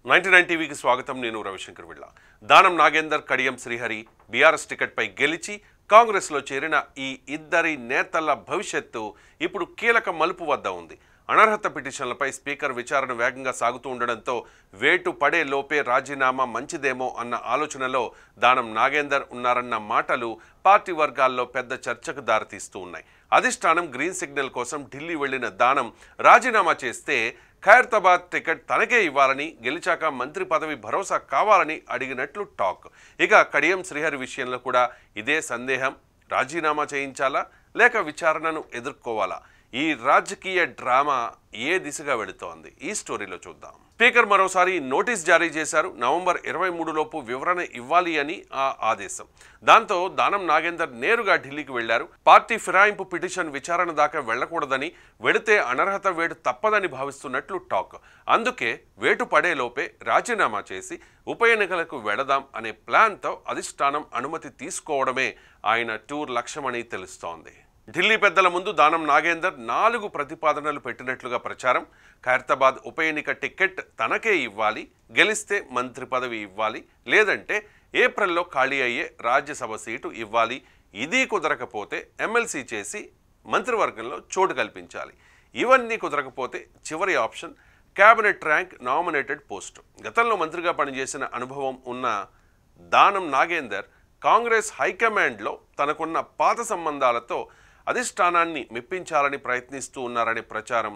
99 టీవీకి స్వాగతం. నేను రవిశంకర్ విళ్ళ. దానం నాగేందర్, కడియం శ్రీహరి బీఆర్ఎస్ టికెట్పై గెలిచి కాంగ్రెస్లో చేరిన ఈ ఇద్దరి నేతల భవిష్యత్తు ఇప్పుడు కీలక మలుపు వద్ద ఉంది. అనర్హత పిటిషన్లపై స్పీకర్ విచారణ వేగంగా సాగుతూ ఉండడంతో వేటు పడే లోపే రాజీనామా మంచిదేమో అన్న ఆలోచనలో దానం నాగేందర్ ఉన్నారన్న మాటలు పార్టీ వర్గాల్లో పెద్ద చర్చకు దారితీస్తూ ఉన్నాయి. అధిష్టానం గ్రీన్ సిగ్నల్ కోసం ఢిల్లీ వెళ్లిన దానం రాజీనామా చేస్తే ఖైరతాబాద్ టికెట్ తనకే ఇవ్వాలని, గెలిచాక మంత్రి పదవి భరోసా కావాలని అడిగినట్లు టాక్. ఇక కడియం శ్రీహరి విషయంలో కూడా ఇదే సందేహం. రాజీనామా చేయించాలా లేక విచారణను ఎదుర్కోవాలా? ఈ రాజకీయ డ్రామా ఏ దిశగా వెళుతోంది? ఈ స్టోరీలో చూద్దాం. స్పీకర్ మరోసారి నోటీస్ జారీ చేశారు. నవంబర్ 23 లోపు వివరణ ఇవ్వాలి అని ఆ ఆదేశం. దాంతో దానం నాగేందర్ నేరుగా ఢిల్లీకి వెళ్లారు. పార్టీ ఫిరాయింపు పిటిషన్ విచారణ దాకా వెళ్లకూడదని, వెళితే అనర్హత వేటు తప్పదని భావిస్తున్నట్లు టాక్. అందుకే వేటు పడేలోపే రాజీనామా చేసి ఉప ఎన్నికలకు వెళదాం అనే ప్లాన్తో అధిష్టానం అనుమతి తీసుకోవడమే ఆయన టూర్ లక్ష్యమని తెలుస్తోంది. ఢిల్లీ పెద్దల ముందు దానం నాగేందర్ 4 ప్రతిపాదనలు పెట్టినట్లుగా ప్రచారం. ఖైరతాబాద్ ఉప ఎన్నిక టికెట్ తనకే ఇవ్వాలి, గెలిస్తే మంత్రి పదవి ఇవ్వాలి, లేదంటే ఏప్రిల్లో ఖాళీ అయ్యే రాజ్యసభ సీటు ఇవ్వాలి, ఇది కుదరకపోతే ఎమ్మెల్సీ చేసి మంత్రివర్గంలో చోటు కల్పించాలి. ఇవన్నీ కుదరకపోతే చివరి option cabinet rank nominated post. గతంలో మంత్రిగా పనిచేసిన అనుభవం ఉన్న దానం నాగేందర్ కాంగ్రెస్ హైకమాండ్లో తనకున్న పాత సంబంధాలతో అధిష్టానాన్ని మెప్పించాలని ప్రయత్నిస్తూ ఉన్నారనే ప్రచారం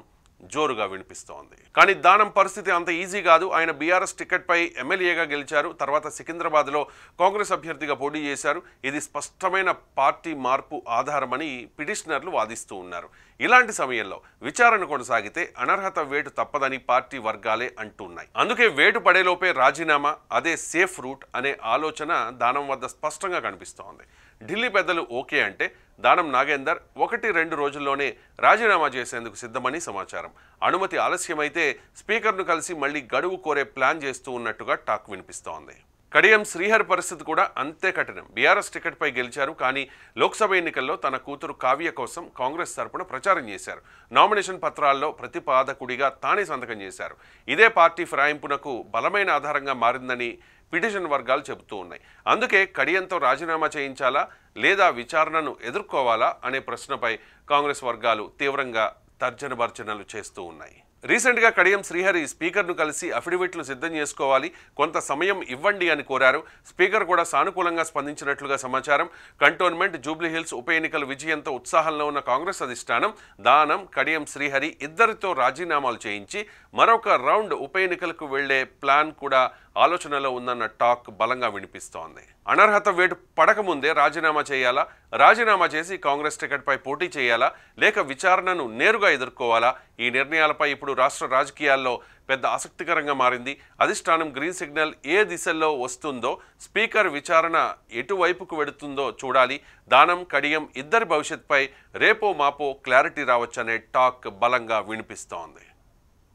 జోరుగా వినిపిస్తోంది. కానీ దానం పరిస్థితి అంత ఈజీ కాదు. ఆయన బీఆర్ఎస్ టికెట్పై ఎమ్మెల్యేగా గెలిచారు. తర్వాత సికింద్రాబాద్లో కాంగ్రెస్ అభ్యర్థిగా పోటీ చేశారు. ఇది స్పష్టమైన పార్టీ మార్పు ఆధారమని పిటిషనర్లు వాదిస్తూ ఉన్నారు. ఇలాంటి సమయంలో విచారణ కొనసాగితే అనర్హత వేటు తప్పదని పార్టీ వర్గాలే అంటున్నాయి. అందుకే వేటు పడేలోపే రాజీనామా అదే సేఫ్ రూట్ అనే ఆలోచన దానం వద్ద స్పష్టంగా కనిపిస్తోంది. ఢిల్లీ పెద్దలు ఓకే అంటే దానం నాగేందర్ 1-2 రోజుల్లోనే రాజీనామా చేసేందుకు సిద్ధమని సమాచారం. అనుమతి ఆలస్యమైతే స్పీకర్ను కలిసి మళ్లీ గడువు కోరే ప్లాన్ చేస్తూ ఉన్నట్టుగా టాక్ వినిపిస్తోంది. కడియం శ్రీహరి పరిస్థితి కూడా అంతే కఠినం. బీఆర్ఎస్ టికెట్పై గెలిచారు. కానీ లోక్సభ ఎన్నికల్లో తన కూతురు కావ్య కోసం కాంగ్రెస్ తరపున ప్రచారం చేశారు. నామినేషన్ పత్రాల్లో ప్రతిపాదకుడిగా తానే సంతకం చేశారు. ఇదే పార్టీ ఫిరాయింపునకు బలమైన ఆధారంగా మారిందని పిటిషన్ వర్గాలు చెబుతూ ఉన్నాయి. అందుకే కడియంతో రాజీనామా చేయించాలా లేదా విచారణను ఎదుర్కోవాలా అనే ప్రశ్నపై కాంగ్రెస్ వర్గాలు తీవ్రంగా తర్జనభర్జనలు చేస్తూ ఉన్నాయి. రీసెంట్గా కడియం శ్రీహరి స్పీకర్ను కలిసి అఫిడవిట్లు సిద్ధం చేసుకోవాలి, కొంత సమయం ఇవ్వండి అని కోరారు. స్పీకర్ కూడా సానుకూలంగా స్పందించినట్లుగా సమాచారం. కంటోన్మెంట్, జూబ్లీహిల్స్ ఉప ఎన్నికల విజయంతో ఉత్సాహంలో ఉన్న కాంగ్రెస్ అధిష్టానం దానం, కడియం శ్రీహరి ఇద్దరితో రాజీనామాలు చేయించి మరొక రౌండ్ ఉప ఎన్నికలకు వెళ్లే ప్లాన్ కూడా ఆలోచనలో ఉందన్న టాక్ బలంగా వినిపిస్తోంది. అనర్హత వేటు పడకముందే రాజీనామా చేయాలా, రాజీనామా చేసి కాంగ్రెస్ టికెట్పై పోటీ చేయాలా, లేక విచారణను నేరుగా ఎదుర్కోవాలా? ఈ నిర్ణయాలపై ఇప్పుడు రాష్ట్ర రాజకీయాల్లో పెద్ద ఆసక్తికరంగా మారింది. అధిష్టానం గ్రీన్ సిగ్నల్ ఏ దిశలో వస్తుందో, స్పీకర్ విచారణ ఎటువైపుకు వెడుతుందో చూడాలి. దానం, కడియం ఇద్దరి భవిష్యత్పై రేపో మాపో క్లారిటీ రావచ్చనే టాక్ బలంగా వినిపిస్తోంది.